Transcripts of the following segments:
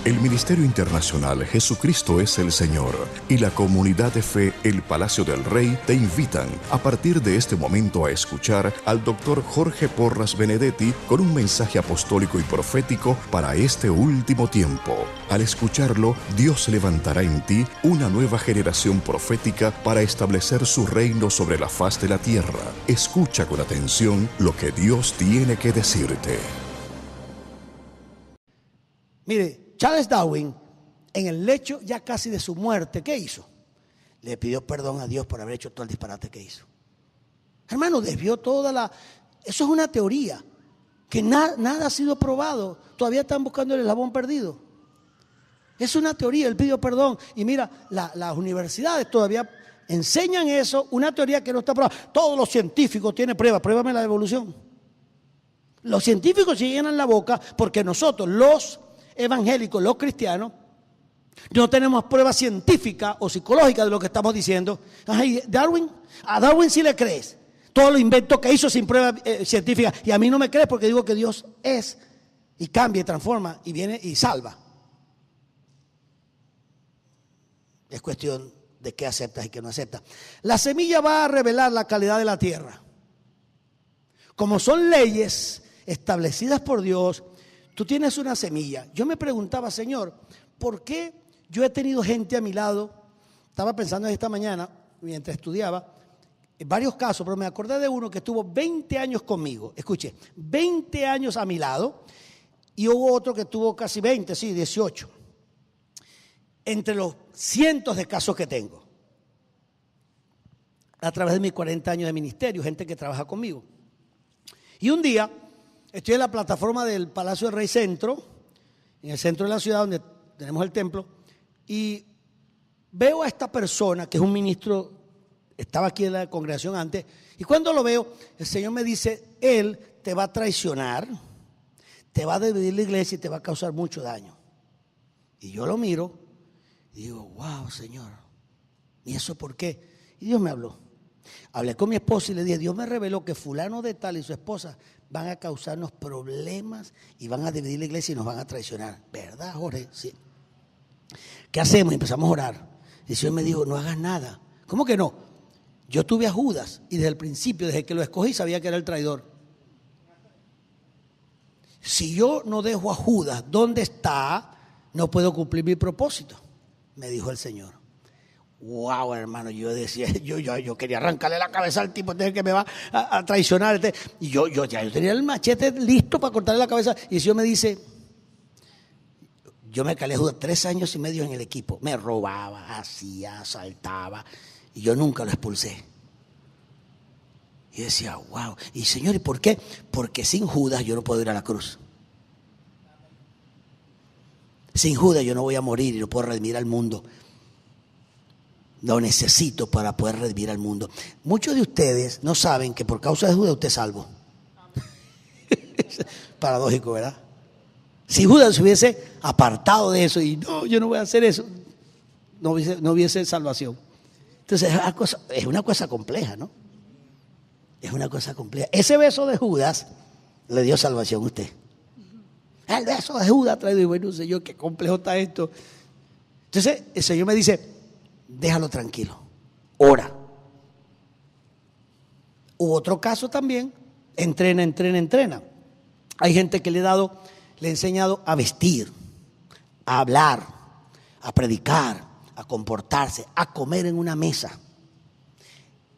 El Ministerio Internacional Jesucristo es el Señor y la Comunidad de Fe El Palacio del Rey te invitan a partir de este momento a escuchar al Dr. Jorge Porras Benedetti con un mensaje apostólico y profético para este último tiempo. Al escucharlo, Dios levantará en ti una nueva generación profética para establecer su reino sobre la faz de la tierra. Escucha con atención lo que Dios tiene que decirte. Mire, Charles Darwin, en el lecho ya casi de su muerte, ¿qué hizo? Le pidió perdón a Dios por haber hecho todo el disparate que hizo. Hermano, desvió toda la... Eso es una teoría, que nada ha sido probado. Todavía están buscando el eslabón perdido. Es una teoría, él pidió perdón. Y mira, las universidades todavía enseñan eso, una teoría que no está probada. Todos los científicos tienen pruebas, pruébame la evolución. Los científicos se llenan la boca porque nosotros, los evangélicos, los cristianos, no tenemos prueba científica o psicológica de lo que estamos diciendo. Ay, Darwin, a Darwin sí le crees. Todo lo inventó que hizo sin prueba científica. Y a mí no me crees porque digo que Dios es y cambia y transforma y viene y salva. Es cuestión de qué aceptas y qué no aceptas. La semilla va a revelar la calidad de la tierra. Como son leyes establecidas por Dios, tú tienes una semilla. Yo me preguntaba, Señor, ¿por qué yo he tenido gente a mi lado? Estaba pensando esta mañana, mientras estudiaba, en varios casos, pero me acordé de uno que estuvo 20 años conmigo. Escuche, 20 años a mi lado, y hubo otro que tuvo casi 20, sí, 18. Entre los cientos de casos que tengo, a través de mis 40 años de ministerio, gente que trabaja conmigo. Y un día estoy en la plataforma del Palacio del Rey Centro, en el centro de la ciudad donde tenemos el templo, y veo a esta persona que es un ministro, estaba aquí en la congregación antes, y cuando lo veo, el Señor me dice, Él te va a traicionar, te va a dividir la iglesia y te va a causar mucho daño. Y yo lo miro y digo, wow, Señor, ¿y eso por qué? Y Dios me habló. Hablé con mi esposa y le dije, Dios me reveló que fulano de tal y su esposa van a causarnos problemas y van a dividir la iglesia y nos van a traicionar. ¿Verdad, Jorge? Sí. ¿Qué hacemos? Y empezamos a orar. Y el Señor me dijo, no hagas nada. ¿Cómo que no? Yo tuve a Judas y desde el principio, desde que lo escogí, sabía que era el traidor. Si yo no dejo a Judas donde está, no puedo cumplir mi propósito, me dijo el Señor. Wow, hermano, yo decía, yo quería arrancarle la cabeza al tipo que me va a traicionar. Y yo tenía el machete listo para cortarle la cabeza. Y el Señor me dice, yo me calé 3 años y medio en el equipo. Me robaba, hacía, asaltaba. Y yo nunca lo expulsé. Y decía, wow. Y Señor, ¿y por qué? Porque sin Judas yo no puedo ir a la cruz. Sin Judas yo no voy a morir y no puedo redimir al mundo. Lo necesito para poder redimir al mundo. Muchos de ustedes no saben que por causa de Judas usted es salvo. Paradójico, ¿verdad? Si Judas se hubiese apartado de eso y no, yo no voy a hacer eso, no hubiese salvación. Entonces es una cosa compleja, ¿no? Es una cosa compleja. Ese beso de Judas le dio salvación a usted. El beso de Judas traído, y bueno, Señor, qué complejo está esto. Entonces el Señor me dice, déjalo tranquilo, ora. Hubo otro caso también, entrena. Hay gente que le he enseñado a vestir, a hablar, a predicar, a comportarse, a comer en una mesa.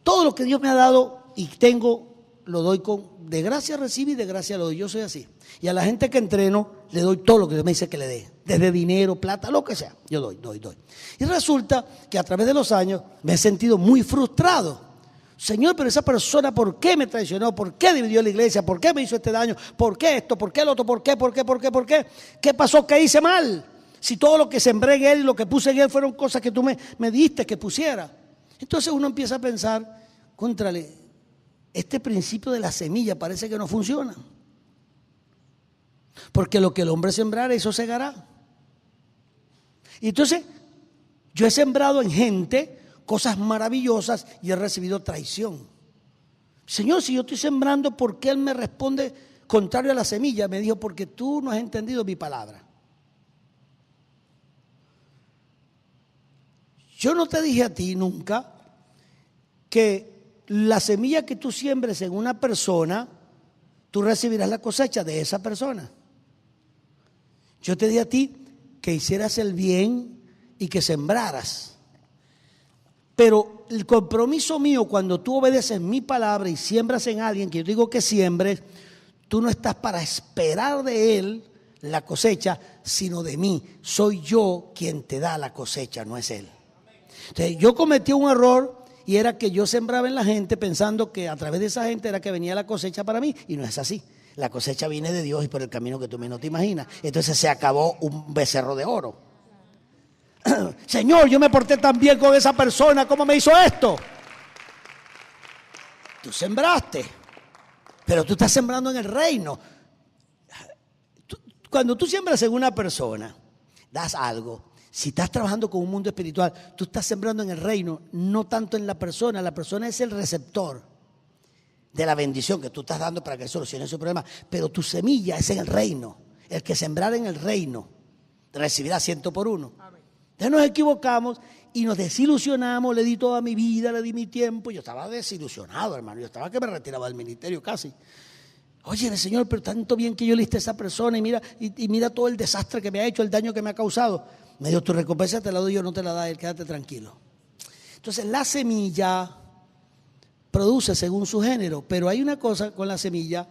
Todo lo que Dios me ha dado y tengo, lo doy de gracia recibo y de gracia lo doy. Yo soy así. Y a la gente que entreno, le doy todo lo que Dios me dice que le dé. Desde dinero, plata, lo que sea. Yo doy. Y resulta que a través de los años me he sentido muy frustrado. Señor, pero esa persona, ¿por qué me traicionó? ¿Por qué dividió la iglesia? ¿Por qué me hizo este daño? ¿Por qué esto? ¿Por qué el otro? ¿Por qué? ¿Qué pasó? ¿Qué hice mal? Si todo lo que sembré en él y lo que puse en él fueron cosas que tú me diste que pusiera. Entonces uno empieza a pensar, contrale, este principio de la semilla parece que no funciona. Porque lo que el hombre sembrara, eso segará. Y entonces, yo he sembrado en gente cosas maravillosas y he recibido traición. Señor, si yo estoy sembrando, ¿por qué Él me responde contrario a la semilla? Me dijo, porque tú no has entendido mi palabra. Yo no te dije a ti nunca que la semilla que tú siembres en una persona, tú recibirás la cosecha de esa persona. Yo te dije a ti que hicieras el bien y que sembraras. Pero el compromiso mío, cuando tú obedeces mi palabra y siembras en alguien que yo digo que siembres, tú no estás para esperar de él la cosecha, sino de mí. Soy yo quien te da la cosecha, no es él. Entonces, yo cometí un error y era que yo sembraba en la gente pensando que a través de esa gente era que venía la cosecha para mí, y no es así. La cosecha viene de Dios y por el camino que tú menos te imaginas. Entonces se acabó un becerro de oro. Señor, yo me porté tan bien con esa persona, ¿cómo me hizo esto? Tú sembraste, pero tú estás sembrando en el reino. Cuando tú siembras en una persona, das algo. Si estás trabajando con un mundo espiritual, tú estás sembrando en el reino, no tanto en la persona. La persona es el receptor de la bendición que tú estás dando para que solucione su problema. Pero tu semilla es en el reino. El que sembrar en el reino recibirá 100 por 1. Entonces nos equivocamos y nos desilusionamos. Le di toda mi vida, le di mi tiempo. Yo estaba desilusionado, hermano. Yo estaba que me retiraba del ministerio casi. Oye, Señor, pero tanto bien que yo le hice a esa persona y mira todo el desastre que me ha hecho, el daño que me ha causado. Me dijo, tu recompensa te la doy yo, no te la da él, quédate tranquilo. Entonces la semilla produce según su género, pero hay una cosa con la semilla,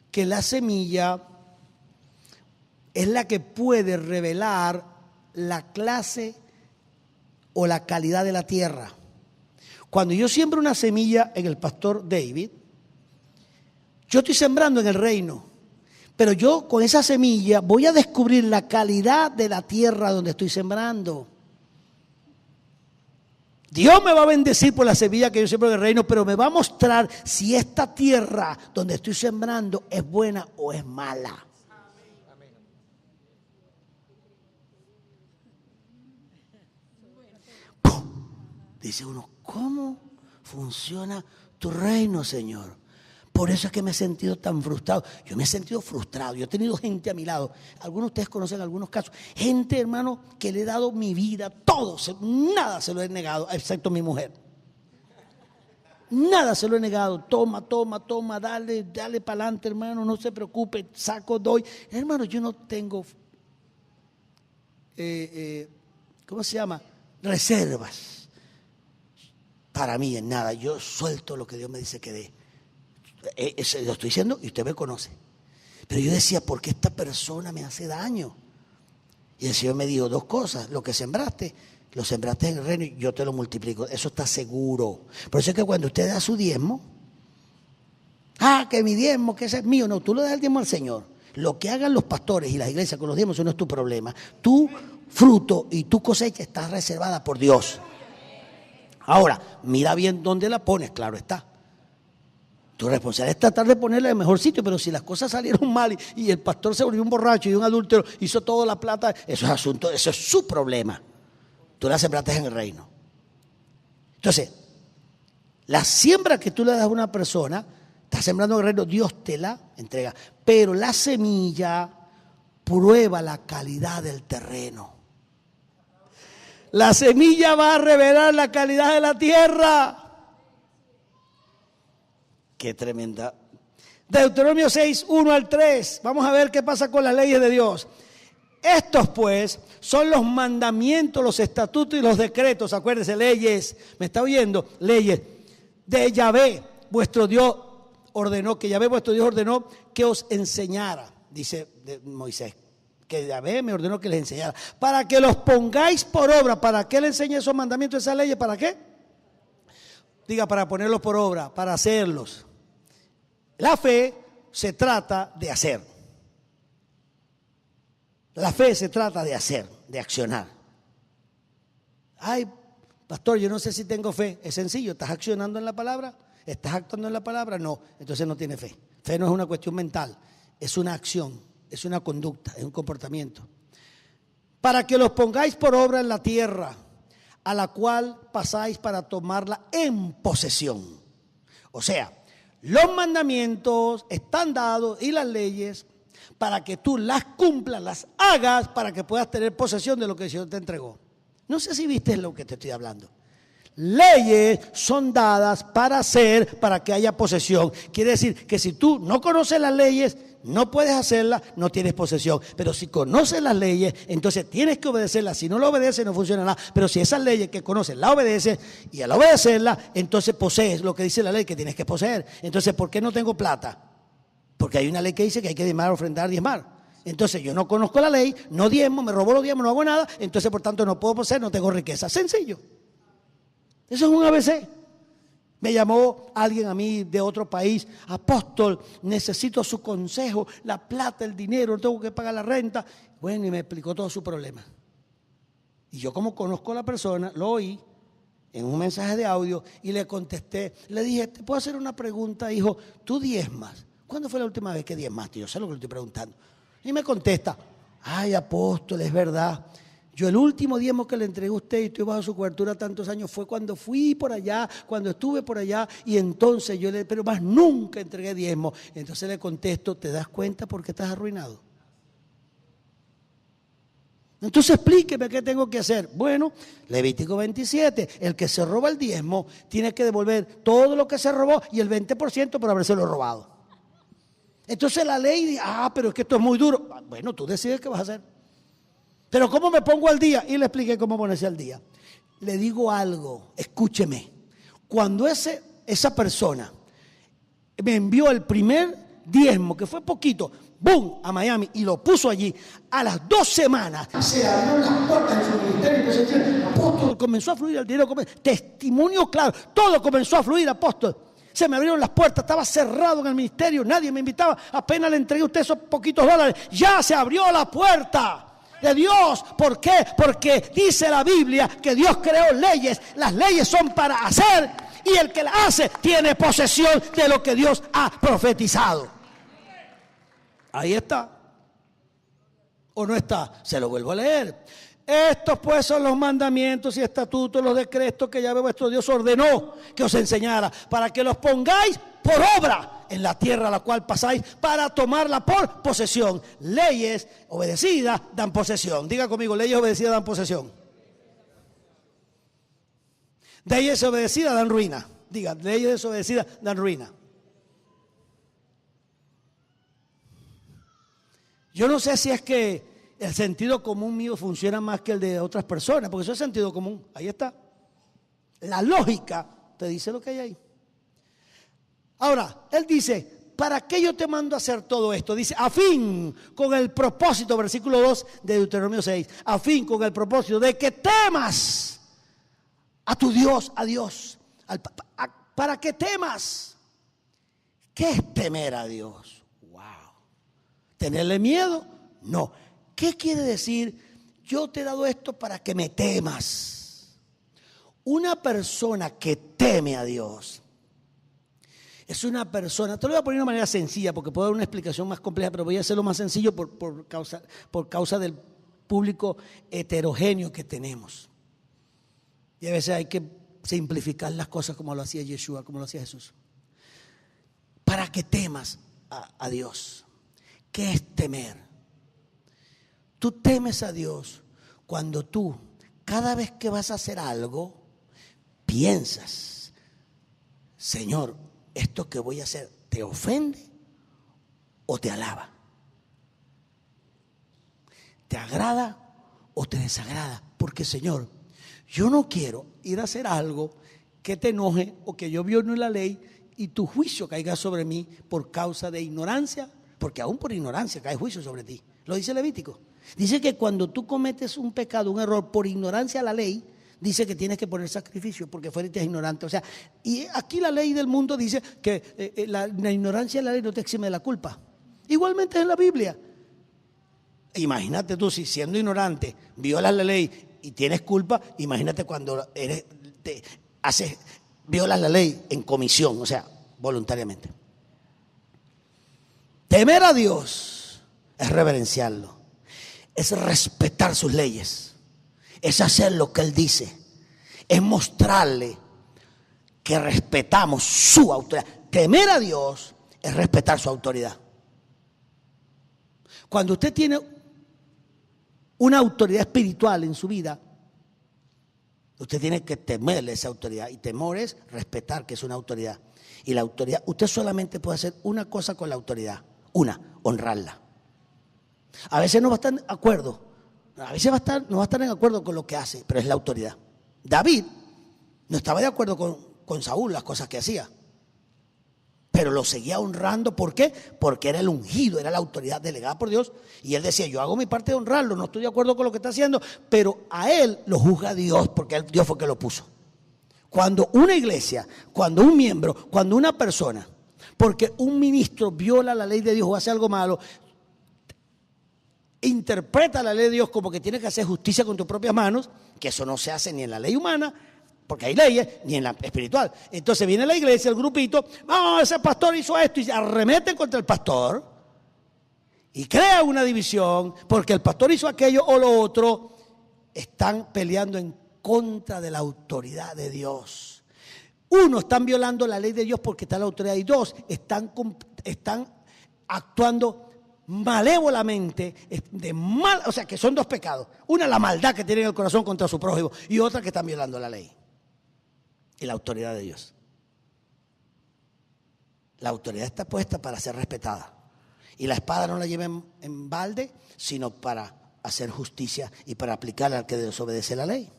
que la semilla es la que puede revelar la clase o la calidad de la tierra. Cuando yo siembro una semilla en el pastor David, yo estoy sembrando en el reino, pero yo con esa semilla voy a descubrir la calidad de la tierra donde estoy sembrando. Dios me va a bendecir por la semilla que yo siembro en el reino, pero me va a mostrar si esta tierra donde estoy sembrando es buena o es mala. ¡Pum! Dice uno, ¿cómo funciona tu reino, Señor? Por eso es que me he sentido tan frustrado. Yo me he sentido frustrado. Yo he tenido gente a mi lado. Algunos de ustedes conocen algunos casos. Gente, hermano, que le he dado mi vida, todo. Nada se lo he negado, excepto mi mujer. Nada se lo he negado. Toma, dale para adelante, hermano. No se preocupe, saco, doy. Hermano, yo no tengo, ¿cómo se llama? Reservas para mí en nada. Yo suelto lo que Dios me dice que dé. Lo estoy diciendo y usted me conoce. Pero yo decía, ¿por qué esta persona me hace daño? Y el Señor me dijo dos cosas. Lo que sembraste, lo sembraste en el reino y yo te lo multiplico. Eso está seguro. Por eso es que cuando usted da su diezmo, que mi diezmo, que ese es mío. No, tú le das el diezmo al Señor. Lo que hagan los pastores y las iglesias con los diezmos, eso no es tu problema. Tu fruto y tu cosecha está reservada por Dios. Ahora, mira bien dónde la pones, claro está. Tu responsabilidad es tratar de ponerla en el mejor sitio, pero si las cosas salieron mal y el pastor se volvió un borracho y un adúltero, hizo toda la plata, eso es asunto, eso es su problema. Tú la sembraste en el reino. Entonces, la siembra que tú le das a una persona, estás sembrando en el reino, Dios te la entrega. Pero la semilla prueba la calidad del terreno. La semilla va a revelar la calidad de la tierra. Qué tremenda. Deuteronomio 6, 1 al 3. Vamos a ver qué pasa con las leyes de Dios. Estos pues son los mandamientos, los estatutos y los decretos. Acuérdense, leyes. ¿Me está oyendo? Leyes. De Yahvé, vuestro Dios ordenó, que Yahvé vuestro Dios ordenó que os enseñara. Dice Moisés, que Yahvé me ordenó que les enseñara. Para que los pongáis por obra. ¿Para qué le enseña esos mandamientos, esas leyes? ¿Para qué? Diga, para ponerlos por obra, para hacerlos. La fe se trata de hacer. La fe se trata de hacer, de accionar. Ay, pastor, yo no sé si tengo fe. Es sencillo, ¿estás accionando en la palabra? ¿Estás actuando en la palabra? No, entonces no tiene fe. Fe no es una cuestión mental, es una acción, es una conducta, es un comportamiento. Para que los pongáis por obra en la tierra, a la cual pasáis para tomarla en posesión. O sea, los mandamientos están dados y las leyes para que tú las cumplas, las hagas para que puedas tener posesión de lo que el Señor te entregó. No sé si viste lo que te estoy hablando. Leyes son dadas para hacer, para que haya posesión. Quiere decir que si tú no conoces las leyes, no puedes hacerlas, no tienes posesión. Pero si conoces las leyes, entonces tienes que obedecerlas. Si no lo obedeces, no funciona nada. Pero si esas leyes que conoces las obedeces, y al obedecerlas, entonces posees lo que dice la ley que tienes que poseer. Entonces, ¿por qué no tengo plata? Porque hay una ley que dice que hay que diezmar, ofrendar, diezmar. Entonces yo no conozco la ley, no diezmo, me robo los diezmos, no hago nada. Entonces, por tanto, no puedo poseer, no tengo riqueza. Sencillo. Eso es un ABC. Me llamó alguien a mí de otro país: apóstol, necesito su consejo, la plata, el dinero, tengo que pagar la renta. Bueno, y me explicó todo su problema. Y yo, como conozco a la persona, lo oí en un mensaje de audio y le contesté. Le dije: ¿te puedo hacer una pregunta, hijo? ¿Tú diezmas? ¿Cuándo fue la última vez que diezmaste? Yo sé lo que le estoy preguntando. Y me contesta: ay, apóstol, es verdad. Yo el último diezmo que le entregué a usted y estoy bajo su cobertura tantos años fue cuando fui por allá, cuando estuve por allá, y entonces yo pero más nunca entregué diezmo. Entonces le contesto: ¿te das cuenta por qué estás arruinado? Entonces explíqueme qué tengo que hacer. Bueno, Levítico 27, el que se roba el diezmo tiene que devolver todo lo que se robó y el 20% por habérselo robado. Entonces la ley dice: pero es que esto es muy duro. Bueno, tú decides qué vas a hacer. Pero ¿cómo me pongo al día? Y le expliqué cómo ponerse al día. Le digo algo, escúcheme. Cuando esa persona me envió el primer diezmo, que fue poquito, ¡boom!, a Miami, y lo puso allí, a las 2 semanas se abrieron las puertas en su ministerio. Apóstol, comenzó a fluir el dinero, testimonio claro, todo comenzó a fluir, apóstol. Se me abrieron las puertas, estaba cerrado en el ministerio, nadie me invitaba, apenas le entregué a usted esos poquitos dólares, ya se abrió la puerta de Dios. ¿Por qué? Porque dice la Biblia que Dios creó leyes. Las leyes son para hacer, y el que las hace tiene posesión de lo que Dios ha profetizado. Ahí está. ¿O no está? Se lo vuelvo a leer. Estos pues son los mandamientos y estatutos, los decretos que Yahvé vuestro Dios ordenó que os enseñara, para que los pongáis por obra en la tierra a la cual pasáis, para tomarla por posesión. Leyes obedecidas dan posesión. Diga conmigo: leyes obedecidas dan posesión. Leyes obedecidas dan ruina. Diga: leyes desobedecidas dan ruina. Yo no sé si es que el sentido común mío funciona más que el de otras personas, porque eso es sentido común. Ahí está. La lógica te dice lo que hay ahí. Ahora, él dice: ¿para qué yo te mando a hacer todo esto? Dice: a fin, con el propósito, versículo 2 de Deuteronomio 6, a fin, con el propósito de que temas a tu Dios, a Dios. ¿Para qué temas? ¿Qué es temer a Dios? Wow. ¿Tenerle miedo? No. ¿Qué quiere decir? Yo te he dado esto para que me temas. Una persona que teme a Dios es una persona, te lo voy a poner de una manera sencilla porque puedo dar una explicación más compleja, pero voy a hacerlo más sencillo por causa del público heterogéneo que tenemos. Y a veces hay que simplificar las cosas como lo hacía Yeshua, como lo hacía Jesús. Para que temas a Dios. ¿Qué es temer? Tú temes a Dios cuando tú, cada vez que vas a hacer algo, piensas: Señor, ¿esto que voy a hacer te ofende o te alaba? ¿Te agrada o te desagrada? Porque, Señor, yo no quiero ir a hacer algo que te enoje o que yo viole la ley y tu juicio caiga sobre mí por causa de ignorancia, porque aún por ignorancia cae juicio sobre ti. Lo dice Levítico. Dice que cuando tú cometes un pecado, un error, por ignorancia a la ley, dice que tienes que poner sacrificio porque fuiste ignorante. O sea, y aquí la ley del mundo dice que la ignorancia de la ley no te exime de la culpa. Igualmente es en la Biblia. Imagínate tú, si siendo ignorante violas la ley y tienes culpa, imagínate cuando violas la ley en comisión, o sea, voluntariamente. Temer a Dios es reverenciarlo. Es respetar sus leyes, es hacer lo que Él dice, es mostrarle que respetamos su autoridad. Temer a Dios es respetar su autoridad. Cuando usted tiene una autoridad espiritual en su vida, Usted tiene que temerle esa autoridad. Y temor es respetar que es una autoridad. Y la autoridad, usted solamente puede hacer una cosa con la autoridad. Una, honrarla. A veces no va a estar de acuerdo. A veces no va a estar en acuerdo con lo que hace, pero es la autoridad. David no estaba de acuerdo con Saúl, las cosas que hacía. Pero lo seguía honrando. ¿Por qué? Porque era el ungido, era la autoridad delegada por Dios. Y él decía, yo hago mi parte de honrarlo, no estoy de acuerdo con lo que está haciendo, pero a él lo juzga Dios, porque Dios fue el que lo puso. Cuando una iglesia, cuando un miembro, cuando una persona, porque un ministro viola la ley de Dios o hace algo malo, interpreta la ley de Dios como que tiene que hacer justicia con tus propias manos, que eso no se hace ni en la ley humana, porque hay leyes, ni en la espiritual. Entonces viene la iglesia, el grupito, ese pastor hizo esto, y se arremeten contra el pastor y crea una división, porque el pastor hizo aquello o lo otro. Están peleando en contra de la autoridad de Dios. Uno, están violando la ley de Dios porque está la autoridad, y dos, están actuando malévolamente, o sea, que son dos pecados. Una, la maldad que tienen en el corazón contra su prójimo, y otra, que están violando la ley y la autoridad de Dios. La autoridad está puesta para ser respetada, y la espada no la lleva en balde, sino para hacer justicia y para aplicarla al que desobedece la ley.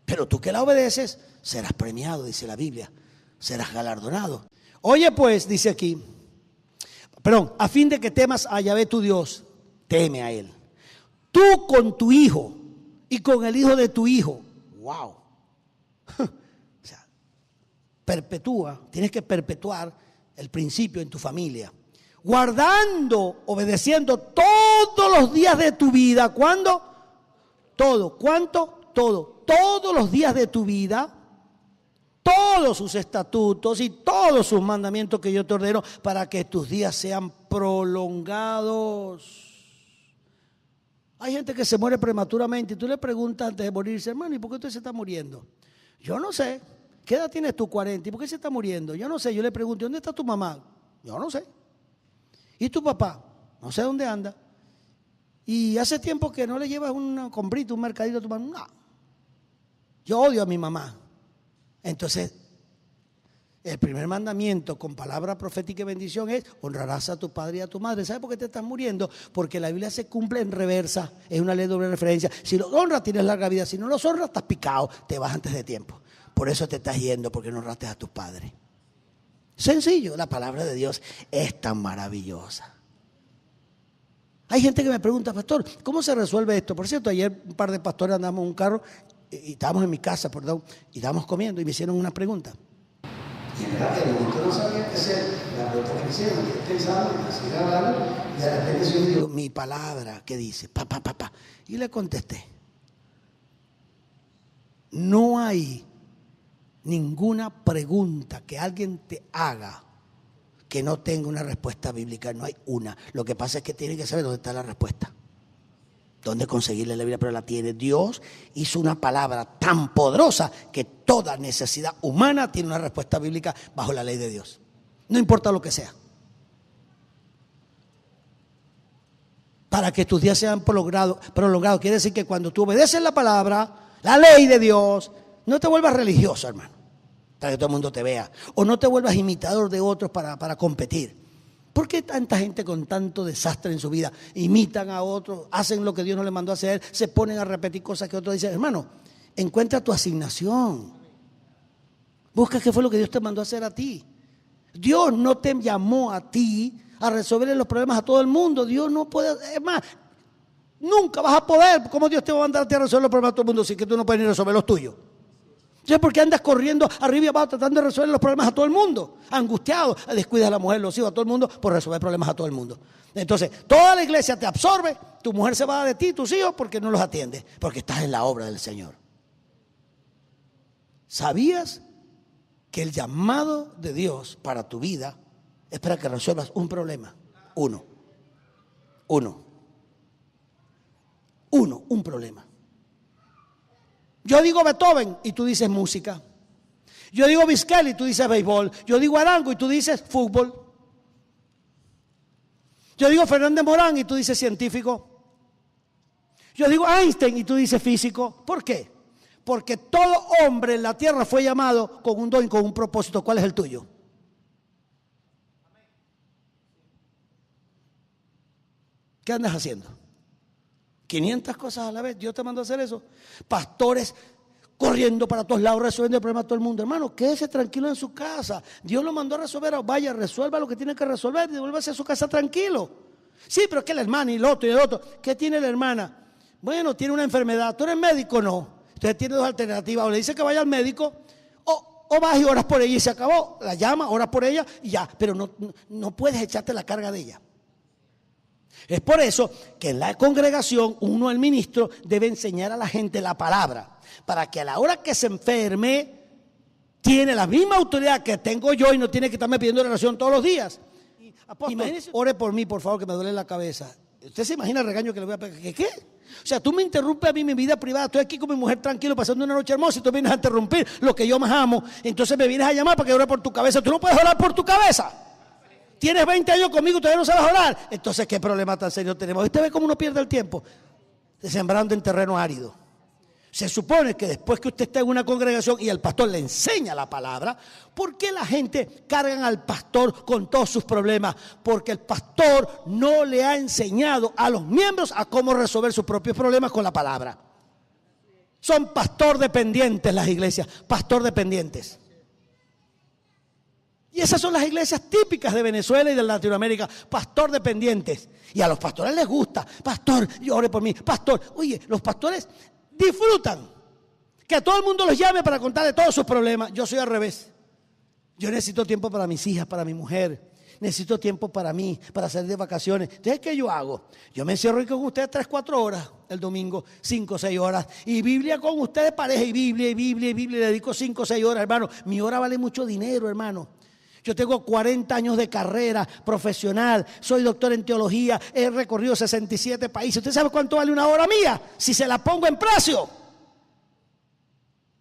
Pero tú que la obedeces, serás premiado, dice la Biblia, serás galardonado. Oye pues, dice aquí, a fin de que temas a Yahvé tu Dios, teme a Él. Tú con tu hijo y con el hijo de tu hijo. Wow. O sea, tienes que perpetuar el principio en tu familia. Guardando, obedeciendo todos los días de tu vida. ¿Cuándo? Todo. ¿Cuánto? Todo. Todos los días de tu vida. Todos sus estatutos y todos sus mandamientos que yo te ordeno, para que tus días sean prolongados. Hay gente que se muere prematuramente y tú le preguntas antes de morirse, hermano, ¿y por qué usted se está muriendo? Yo no sé. ¿Qué edad tienes tú? 40. ¿Y por qué se está muriendo? Yo no sé. Yo le pregunto, ¿dónde está tu mamá? Yo no sé. ¿Y tu papá? No sé dónde anda. ¿Y hace tiempo que no le llevas una comprita, un mercadito a tu mamá? No. Yo odio a mi mamá. Entonces, el primer mandamiento con palabra profética y bendición es: honrarás a tu padre y a tu madre. ¿Sabes por qué te estás muriendo? Porque la Biblia se cumple en reversa, es una ley de doble referencia. Si los honras tienes larga vida, si no los honras estás picado, te vas antes de tiempo. Por eso te estás yendo, porque no honraste a tus padres. Sencillo, la palabra de Dios es tan maravillosa. Hay gente que me pregunta, pastor, ¿cómo se resuelve esto? Por cierto, ayer un par de pastores andamos en un carro y estábamos en mi casa, y estábamos comiendo y me hicieron una pregunta. Y en verdad que yo no sabía qué hacer. La pregunta que me hicieron, que pensaba, y seguir hablando, y de repente yo digo, mi palabra, ¿qué dice? Pa. Y le contesté: no hay ninguna pregunta que alguien te haga que no tenga una respuesta bíblica. No hay una. Lo que pasa es que tiene que saber dónde está la respuesta. ¿Dónde conseguirle la Biblia? Pero la tiene. Dios hizo una palabra tan poderosa que toda necesidad humana tiene una respuesta bíblica bajo la ley de Dios. No importa lo que sea. Para que tus días sean prolongados. Quiere decir que cuando tú obedeces la palabra, la ley de Dios, no te vuelvas religioso, hermano, para que todo el mundo te vea. O no te vuelvas imitador de otros para competir. ¿Por qué tanta gente con tanto desastre en su vida imitan a otros, hacen lo que Dios no les mandó a hacer, se ponen a repetir cosas que otros dicen? Hermano, encuentra tu asignación. Busca qué fue lo que Dios te mandó a hacer a ti. Dios no te llamó a ti a resolver los problemas a todo el mundo. Dios no puede, es más, nunca vas a poder. ¿Cómo Dios te va a mandar a ti a resolver los problemas a todo el mundo si que tú no puedes ni resolver los tuyos? ¿Sabes por qué andas corriendo arriba y abajo tratando de resolver los problemas a todo el mundo? Angustiado, descuidas a la mujer, los hijos, a todo el mundo por resolver problemas a todo el mundo. Entonces, toda la iglesia te absorbe, tu mujer se va de ti, tus hijos, porque no los atiendes, porque estás en la obra del Señor. ¿Sabías que el llamado de Dios para tu vida es para que resuelvas un problema? Un problema. Yo digo Beethoven y tú dices música. Yo digo Vizquel y tú dices béisbol. Yo digo Arango y tú dices fútbol. Yo digo Fernández Morán y tú dices científico. Yo digo Einstein y tú dices físico. ¿Por qué? Porque todo hombre en la tierra fue llamado con un don y con un propósito. ¿Cuál es el tuyo? ¿Qué andas haciendo? 500 cosas a la vez. Dios te mandó a hacer eso. Pastores corriendo para todos lados, resolviendo el problema a todo el mundo. Hermano, quédese tranquilo en su casa. Dios lo mandó a resolver. Vaya, resuelva lo que tiene que resolver y devuélvase a su casa tranquilo. Sí, pero es que la hermana y el otro. ¿Qué tiene la hermana? Bueno, tiene una enfermedad. ¿Tú eres médico? No. Usted tiene dos alternativas. O le dice que vaya al médico o vas y oras por ella y se acabó. La llama, oras por ella y ya. Pero no puedes echarte la carga de ella. Es por eso que en la congregación uno, el ministro, debe enseñar a la gente la palabra, para que a la hora que se enferme tiene la misma autoridad que tengo yo y no tiene que estarme pidiendo oración todos los días. Apóstol, imagínese, ore por mí, por favor, que me duele la cabeza. ¿Usted se imagina el regaño que le voy a pegar? ¿Qué? O sea, tú me interrumpes a mí mi vida privada. Estoy aquí con mi mujer tranquilo pasando una noche hermosa y tú vienes a interrumpir lo que yo más amo. Entonces me vienes a llamar para que ore por tu cabeza. Tú no puedes orar por tu cabeza. Tienes 20 años conmigo y todavía no sabes orar. Entonces, ¿qué problema tan serio tenemos? ¿Usted ve cómo uno pierde el tiempo? Sembrando en terreno árido. Se supone que después que usted está en una congregación y el pastor le enseña la palabra, ¿por qué la gente carga al pastor con todos sus problemas? Porque el pastor no le ha enseñado a los miembros a cómo resolver sus propios problemas con la palabra. Son pastor dependientes las iglesias, pastor dependientes. Y esas son las iglesias típicas de Venezuela y de Latinoamérica, pastor dependientes. Y a los pastores les gusta, pastor, ore por mí, pastor. Oye, los pastores disfrutan que todo el mundo los llame para contarle todos sus problemas. Yo soy al revés. Yo necesito tiempo para mis hijas, para mi mujer. Necesito tiempo para mí, para salir de vacaciones. Entonces, ¿qué yo hago? Yo me encierro con ustedes 3-4 horas el domingo, 5-6 horas. Y Biblia con ustedes, pareja, y Biblia. Le dedico 5-6 horas, hermano. Mi hora vale mucho dinero, hermano. Yo tengo 40 años de carrera profesional, soy doctor en teología, he recorrido 67 países. ¿Usted sabe cuánto vale una hora mía? Si se la pongo en precio.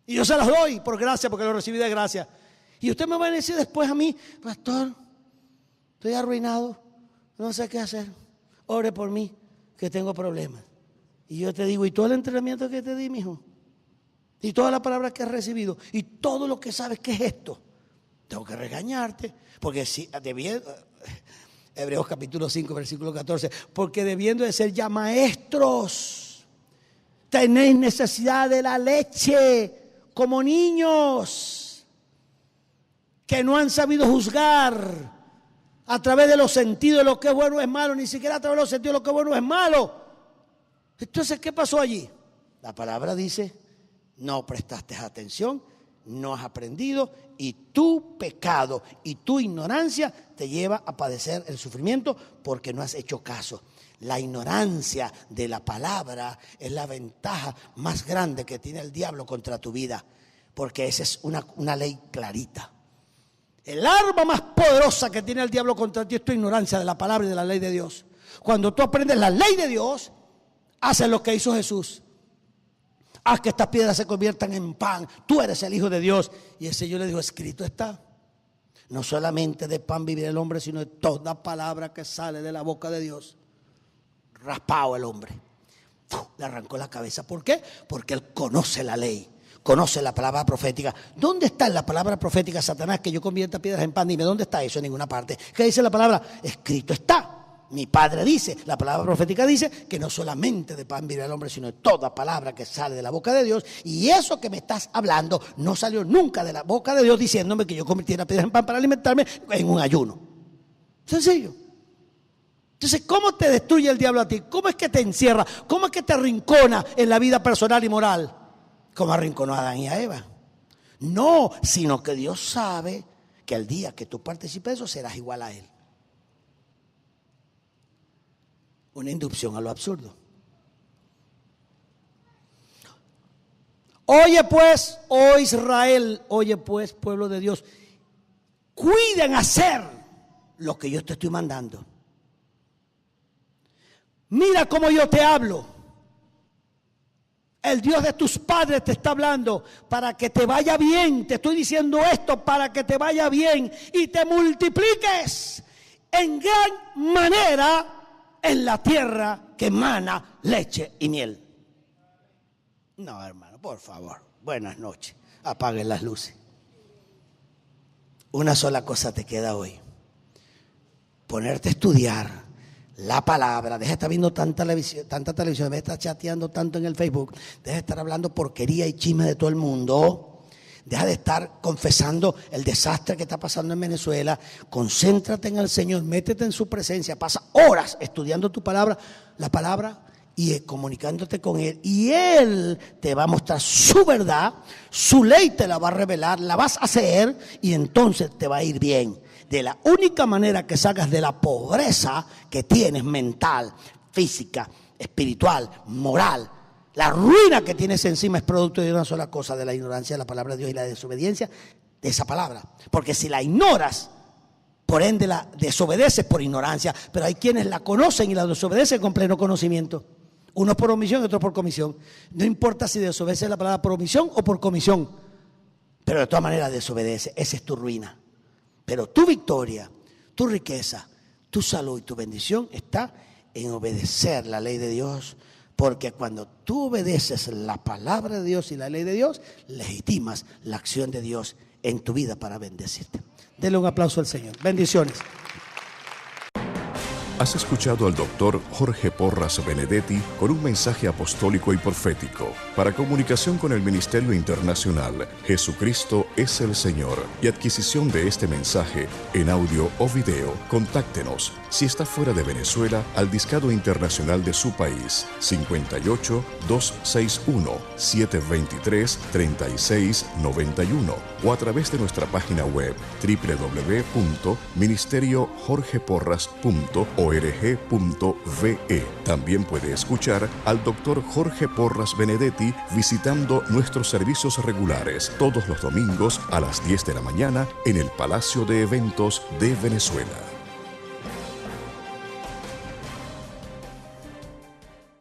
Y yo se las doy por gracia, porque lo recibí de gracia. Y usted me va a decir después a mí, pastor, estoy arruinado, no sé qué hacer. Ore por mí, que tengo problemas. Y yo te digo, ¿y todo el entrenamiento que te di, mijo? Y todas las palabras que has recibido, y todo lo que sabes, ¿qué es esto? Tengo que regañarte, porque si Hebreos capítulo 5, versículo 14, porque debiendo de ser ya maestros, tenéis necesidad de la leche como niños que no han sabido juzgar a través de los sentidos de lo que es bueno o es malo, ni siquiera a través de los sentidos de lo que es bueno o es malo. Entonces, ¿qué pasó allí? La palabra dice, no prestaste atención, no has aprendido y tu pecado y tu ignorancia te lleva a padecer el sufrimiento porque no has hecho caso. La ignorancia de la palabra es la ventaja más grande que tiene el diablo contra tu vida, porque esa es una ley clarita. El arma más poderosa que tiene el diablo contra ti es tu ignorancia de la palabra y de la ley de Dios. Cuando tú aprendes la ley de Dios, haces lo que hizo Jesús. Haz que estas piedras se conviertan en pan. Tú eres el Hijo de Dios. Y el Señor le dijo, escrito está. No solamente de pan vivirá el hombre, sino de toda palabra que sale de la boca de Dios. Raspado el hombre. Le arrancó la cabeza. ¿Por qué? Porque él conoce la ley. Conoce la palabra profética. ¿Dónde está en la palabra profética, Satanás, que yo convierta piedras en pan? Dime, ¿dónde está eso? En ninguna parte. ¿Qué dice la palabra? Escrito está. Mi padre dice, la palabra profética dice que no solamente de pan vivirá el hombre, sino de toda palabra que sale de la boca de Dios. Y eso que me estás hablando no salió nunca de la boca de Dios diciéndome que yo convirtiera piedras en pan para alimentarme en un ayuno. Sencillo. Entonces, ¿cómo te destruye el diablo a ti? ¿Cómo es que te encierra? ¿Cómo es que te arrincona en la vida personal y moral? ¿Cómo arrinconó a Adán y a Eva? No, sino que Dios sabe que el día que tú participes de eso serás igual a Él. Una inducción a lo absurdo. Oye pues, oh Israel, oye pues, pueblo de Dios, cuiden hacer lo que yo te estoy mandando. Mira cómo yo te hablo. El Dios de tus padres te está hablando para que te vaya bien. Te estoy diciendo esto para que te vaya bien y te multipliques en gran manera en la tierra que emana leche y miel. No, hermano, por favor. buenas noches, apaguen las luces. Una sola cosa te queda hoy: ponerte a estudiar la palabra. Deja de estar viendo tanta televisión, deja de estar chateando tanto en el Facebook, deja de estar hablando porquería y chisme de todo el mundo. Deja de estar confesando el desastre que está pasando en Venezuela. Concéntrate en el Señor, métete en su presencia, pasa horas estudiando tu palabra, la palabra, y comunicándote con Él. Y Él te va a mostrar su verdad, su ley te la va a revelar, la vas a hacer y entonces te va a ir bien. De la única manera que salgas de la pobreza que tienes mental, física, espiritual, moral, la ruina que tienes encima es producto de una sola cosa: de la ignorancia de la palabra de Dios y la desobediencia de esa palabra. Porque si la ignoras, por ende la desobedeces por ignorancia. Pero hay quienes la conocen y la desobedecen con pleno conocimiento. Unos por omisión y otros por comisión. No importa si desobedeces la palabra por omisión o por comisión, pero de todas maneras desobedece. Esa es tu ruina. Pero tu victoria, tu riqueza, tu salud y tu bendición está en obedecer la ley de Dios. Porque cuando tú obedeces la palabra de Dios y la ley de Dios, legitimas la acción de Dios en tu vida para bendecirte. Denle un aplauso al Señor. Bendiciones. Has escuchado al doctor Jorge Porras Benedetti con un mensaje apostólico y profético. Para comunicación con el Ministerio Internacional Jesucristo es el Señor y adquisición de este mensaje en audio o video, contáctenos si está fuera de Venezuela al discado internacional de su país 58 261 723 3691 o a través de nuestra página web www.ministeriojorgeporras.org. También puede escuchar al doctor Jorge Porras Benedetti visitando nuestros servicios regulares todos los domingos a las 10 de la mañana en el Palacio de Eventos de Venezuela.